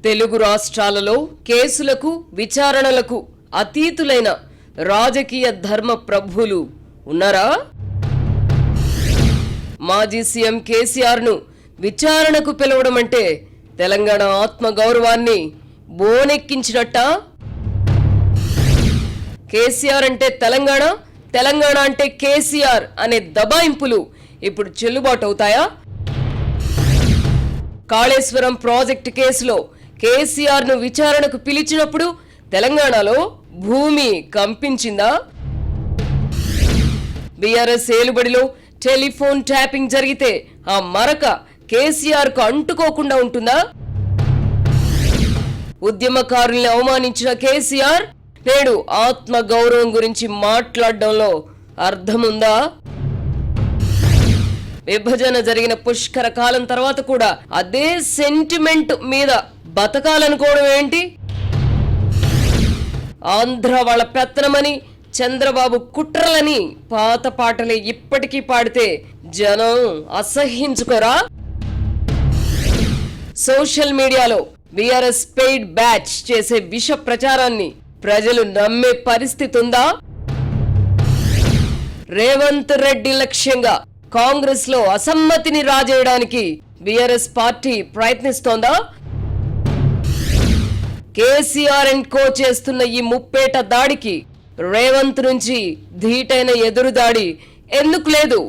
తెలుగు రాష్ట్రాలలో కేసులకు విచారణలకు అతీతులైన రాజకీయ ధర్మ ప్రభువులు ఉన్నారా? మాజీ సీఎం కేసీఆర్ను విచారణకు పిలవడం అంటే తెలంగాణ ఆత్మగౌరవాన్ని బోనెక్కించినట్ట? కేసీఆర్ అంటే తెలంగాణ, తెలంగాణ అంటే కేసీఆర్ అనే దబాయింపులు ఇప్పుడు చెల్లుబాటు అవుతాయా? కాళేశ్వరం ప్రాజెక్టు కేసులో కేసీఆర్ను విచారణకు పిలిచినప్పుడు తెలంగాణలో భూమి కంపించిందా? బీఆర్ఎస్ ఏలుబడిలో టెలిఫోన్ ట్యాపింగ్ జరిగితే ఆ మరక కేసీఆర్కు అంటుకోకుండా ఉంటుందా? ఉద్యమకారుల్ని అవమానించిన కేసీఆర్ నేడు ఆత్మ గౌరవం గురించి మాట్లాడడంలో అర్థముందా? విభజన జరిగిన పుష్కర కాలం తర్వాత కూడా అదే సెంటిమెంట్ మీద బతకాలనుకోవడం ఏంటి? ఆంధ్ర వాళ్ళ పెత్తనమని, చంద్రబాబు కుట్రలని పాత పాటలే ఇప్పటికీ పాడితే జనం అసహ్యించుకోరా? సోషల్ మీడియాలో బీఆర్ఎస్ పెయిడ్ బ్యాచ్ చేసే విష ప్రచారాన్ని ప్రజలు నమ్మే పరిస్థితి ఉందా? రేవంత్ రెడ్డి లక్ష్యంగా కాంగ్రెస్ లో అసమ్మతిని రాజేయడానికి బీఆర్ఎస్ పార్టీ ప్రయత్నిస్తోందా? కేసీఆర్ అండ్ కో చేస్తున్న ఈ ముప్పేట దాడికి రేవంత్ నుంచి ధీటైన ఎదురుదాడి ఎందుకు లేదు?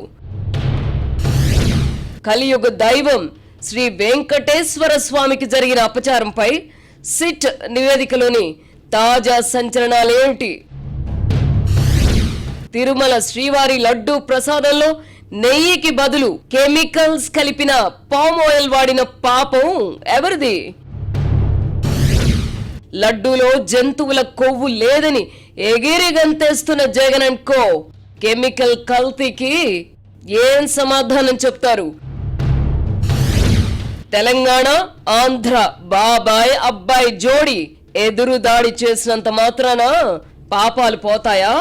కలియుగ దైవం శ్రీ వెంకటేశ్వర స్వామికి జరిగిన అపచారంపై సిట్ నివేదికలోని తాజా సంచలనాలేంటి? తిరుమల శ్రీవారి లడ్డూ ప్రసాదంలో నెయ్యికి బదులు కెమికల్స్ కలిపిన పామ్ ఆయిల్ వాడిన పాపం ఎవరిది? లడ్డూలో జంతువుల కొవ్వు లేదని ఎగిరి గంతేస్తున్న జగన్ అండ్ కో కెమికల్ కల్తీకి ఏం సమాధానం చెప్తారు? తెలంగాణ ఆంధ్ర బాబాయ్ అబ్బాయి జోడి ఎదురు దాడి చేసినంత మాత్రాన పాపాలు పోతాయా?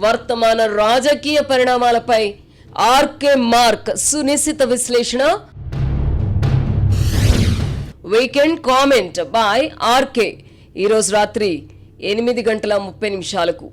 వర్తమాన రాజకీయ పరిణామాలపై ఆర్కే మార్క్ సునిశ్చిత విశ్లేషణ. వీకెండ్ కామెంట్ బై ఆర్కే ఈరోజు రాత్రి 8:30 గంటలకు